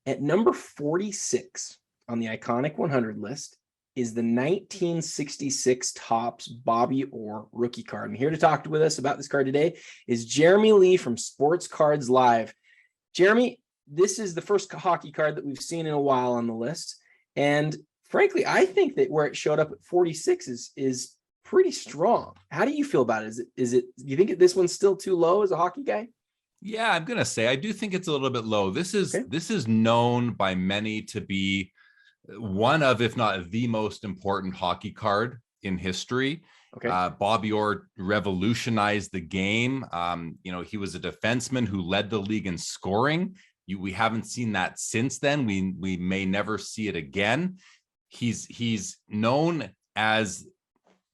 At number 46 on the iconic 100 list is the 1966 Topps Bobby Orr rookie card. And here to talk with us about this card today is Jeremy Lee from Sports Cards Live. Jeremy, this is the first hockey card that we've seen in a while on the list. And frankly, I think that where it showed up at 46 is pretty strong. How do you feel about it? Do you think this one's still too low as a hockey guy? Yeah, I'm going to say I do think it's a little bit low. This is known by many to be one of, if not the most important hockey card in history. Okay. Bobby Orr revolutionized the game. He was a defenseman who led the league in scoring. We haven't seen that since then. We may never see it again. He's known as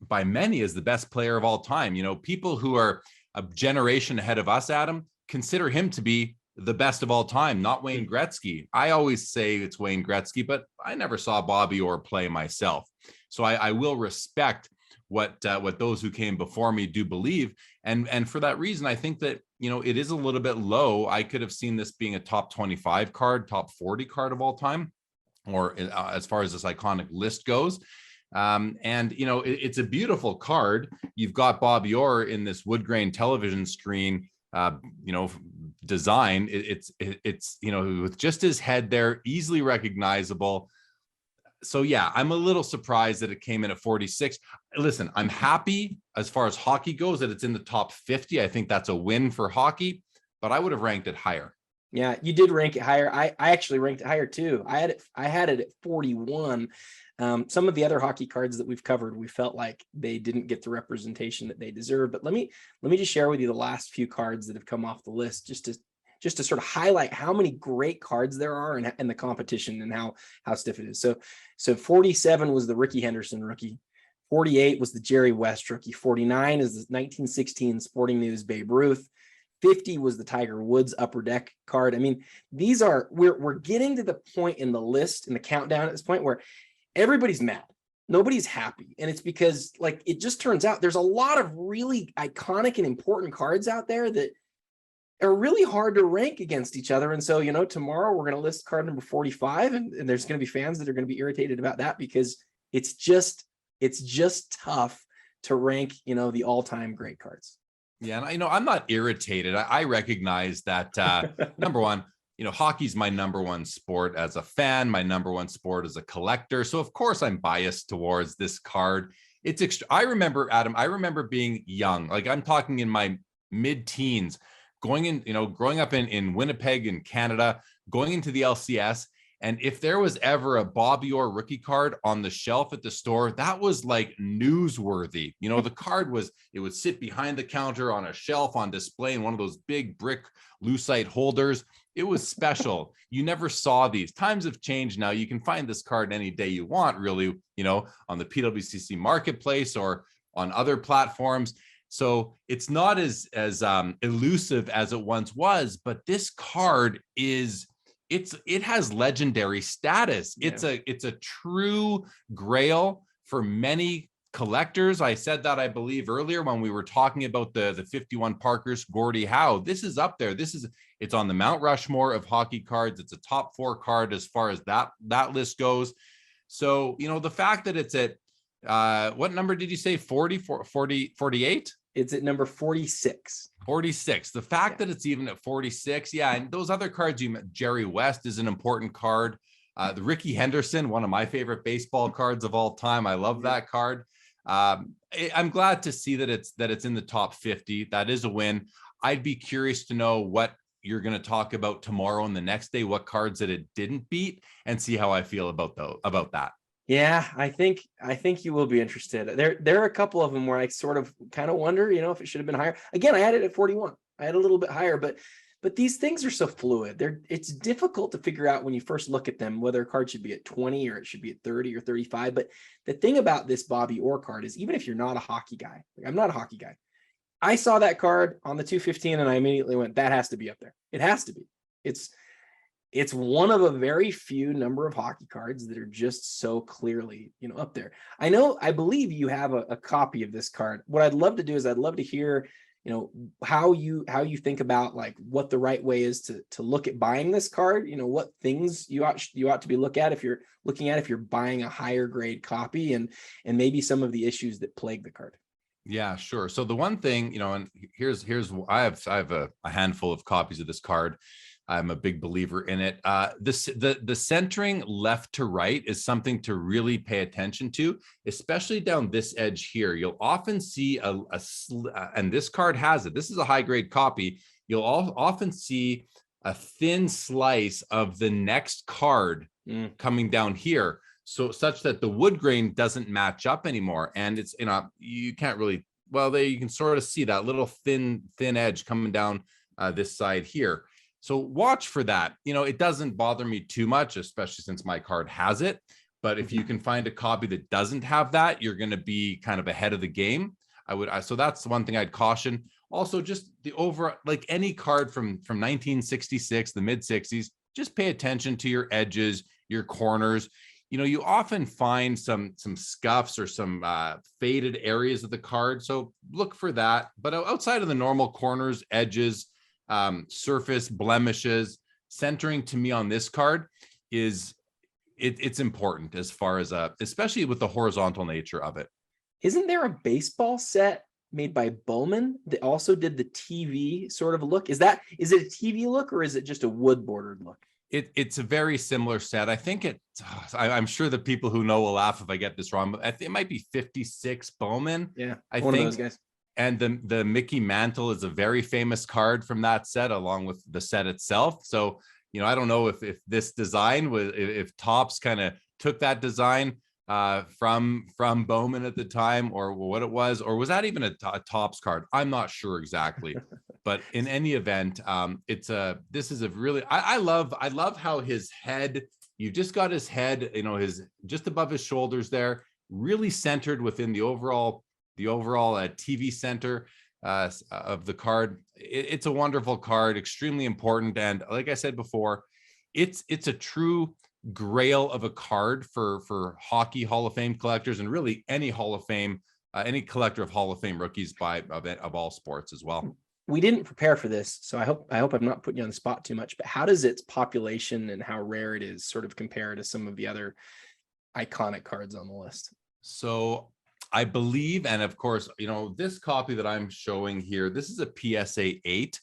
by many as the best player of all time. People who are a generation ahead of us, Adam, consider him to be the best of all time, not Wayne Gretzky. I always say it's Wayne Gretzky, but I never saw Bobby Orr play myself. So I will respect what those who came before me do believe. And for that reason, I think that, it is a little bit low. I could have seen this being a top 25 card, top 40 card of all time, or as far as this iconic list goes. It's a beautiful card. You've got Bobby Orr in this wood grain television screen, design. It's with just his head there, easily recognizable. So yeah, I'm a little surprised that it came in at 46. Listen, I'm happy as far as hockey goes that it's in the top 50. I think that's a win for hockey, but I would have ranked it higher. Yeah, you did rank it higher. I actually ranked it higher too. I had it at 41. Some of the other hockey cards that we've covered, we felt like they didn't get the representation that they deserve. But let me just share with you the last few cards that have come off the list, just to sort of highlight how many great cards there are and the competition and how stiff it is. So 47 was the Ricky Henderson rookie. 48 was the Jerry West rookie. 49 is the 1916 Sporting News Babe Ruth. 50 was the Tiger Woods Upper Deck card. I mean, we're getting to the point in the list, in the countdown at this point, where everybody's mad. Nobody's happy. And it's because, like, it just turns out there's a lot of really iconic and important cards out there that are really hard to rank against each other. And so, tomorrow we're going to list card number 45, and there's going to be fans that are going to be irritated about that because it's just tough to rank, the all-time great cards. Yeah, and I'm not irritated. I recognize that number one, hockey's my number one sport as a fan, my number one sport as a collector. So of course I'm biased towards this card. I remember, Adam, being young, like I'm talking in my mid-teens, growing up in Winnipeg in Canada, going into the LCS. And if there was ever a Bobby Orr rookie card on the shelf at the store, that was like newsworthy. The card would sit behind the counter on a shelf on display in one of those big brick lucite holders. It was special. You never saw these. Times have changed now. You can find this card any day you want, really, on the PWCC marketplace or on other platforms. So it's not as elusive as it once was, but this card it has legendary status. Yeah. It's a true grail for many collectors. I said that, I believe, earlier when we were talking about the 51 Parkhurst Gordie Howe. This is up there. It's on the Mount Rushmore of hockey cards. It's a top 4 card as far as that list goes. So, the fact that it's at what number did you say? 48? It's at number 46. 46. The fact that it's even at 46. Yeah. And those other cards you met, Jerry West is an important card. The Ricky Henderson, one of my favorite baseball cards of all time. I love that card. I'm glad to see that it's in the top 50. That is a win. I'd be curious to know what you're going to talk about tomorrow and the next day, what cards that it didn't beat, and see how I feel about that. Yeah, I think you will be interested. There are a couple of them where I sort of kind of wonder, if it should have been higher. Again, I had it at 41. I had a little bit higher, but these things are so fluid. It's difficult to figure out when you first look at them whether a card should be at 20 or it should be at 30 or 35. But the thing about this Bobby Orr card is, even if you're not a hockey guy, like I'm not a hockey guy, I saw that card on the 215 and I immediately went, that has to be up there. It has to be. It's one of a very few number of hockey cards that are just so clearly, up there. I believe you have a copy of this card. What I'd love to do is I'd love to hear how you think about like what the right way is to look at buying this card, what things you ought to be looking at if you're buying a higher grade copy, and maybe some of the issues that plague the card. Yeah, sure. So the one thing, and here's I have a handful of copies of this card. I'm a big believer in it. The centering left to right is something to really pay attention to, especially down this edge here. You'll often see and this card has it. This is a high grade copy. You'll often see a thin slice of the next card coming down here. So such that the wood grain doesn't match up anymore. And it's, you can't really, well, there you can sort of see that little thin edge coming down this side here. So watch for that. It doesn't bother me too much, especially since my card has it. But if you can find a copy that doesn't have that, you're going to be kind of ahead of the game. So that's the one thing I'd caution. Also, just the like any card from 1966, the mid 60s, just pay attention to your edges, your corners. You often find some scuffs or some faded areas of the card. So look for that. But outside of the normal corners, edges, surface blemishes, centering to me on this card it's important as far as especially with the horizontal nature of it. Isn't there a baseball set made by Bowman that also did the TV sort of look? Is it a TV look, or is it just a wood bordered look? It's a very similar set. I think I'm sure the people who know will laugh if I get this wrong, but I think it might be 56 Bowman. Yeah, one of those guys. And the Mickey Mantle is a very famous card from that set, along with the set itself. So, I don't know if this design was, if Topps kind of took that design from Bowman at the time, or what it was, or was that even a Topps card? I'm not sure exactly. But in any event, this is a really, I love how his head, you've just got his head, his just above his shoulders there, really centered within the overall TV center of the card. It's a wonderful card, extremely important. And like I said before, it's a true grail of a card for hockey Hall of Fame collectors, and really any Hall of Fame, any collector of Hall of Fame rookies of all sports as well. We didn't prepare for this, so I hope I'm not putting you on the spot too much, but how does its population and how rare it is sort of compare to some of the other iconic cards on the list? So I believe, and of course, this copy that I'm showing here, this is a PSA 8.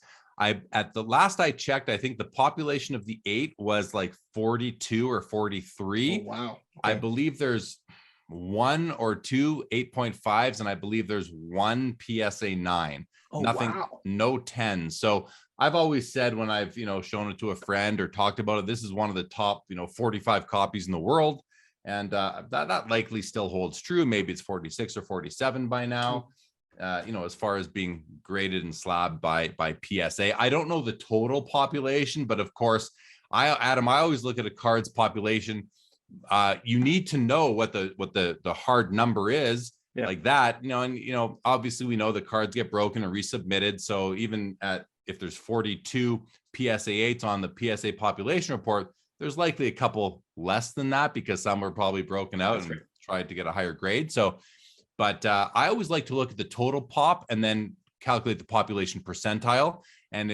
At the last I checked, I think the population of the 8 was like 42 or 43. Oh, wow. Okay. I believe there's one or two 8.5s, and I believe there's one PSA 9. Oh, nothing, wow. No 10. So I've always said when I've, shown it to a friend or talked about it, this is one of the top, 45 copies in the world. And that likely still holds true. Maybe it's 46 or 47 by now, as far as being graded and slabbed by PSA. I don't know the total population, but of course, I always look at a card's population. You need to know what the hard number is. Yeah. Like that, and obviously we know the cards get broken and resubmitted. So even if there's 42 PSA 8s on the PSA population report, there's likely a couple less than that because some were probably broken out. That's and right. Tried to get a higher grade. So, but I always like to look at the total pop and then calculate the population percentile. And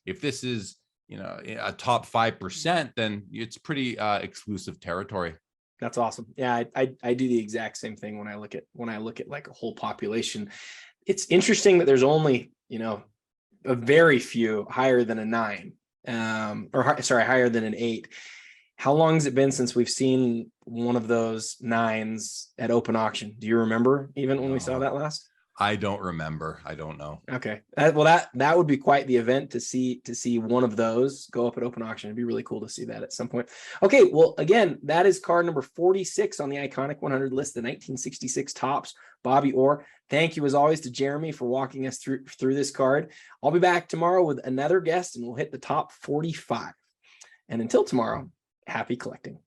if this is a top 5%, then it's pretty exclusive territory. That's awesome. Yeah, I do the exact same thing when I look at like a whole population. It's interesting that there's only, a very few higher than a 9, higher than an 8. How long has it been since we've seen one of those 9s at open auction? Do you remember even when we saw that last? I don't remember. I don't know. Okay. That would be quite the event to see one of those go up at open auction. It'd be really cool to see that at some point. Okay. Well, again, that is card number 46 on the Iconic 100 list, the 1966 Topps Bobby Orr. Thank you as always to Jeremy for walking us through this card. I'll be back tomorrow with another guest and we'll hit the top 45. And until tomorrow, happy collecting.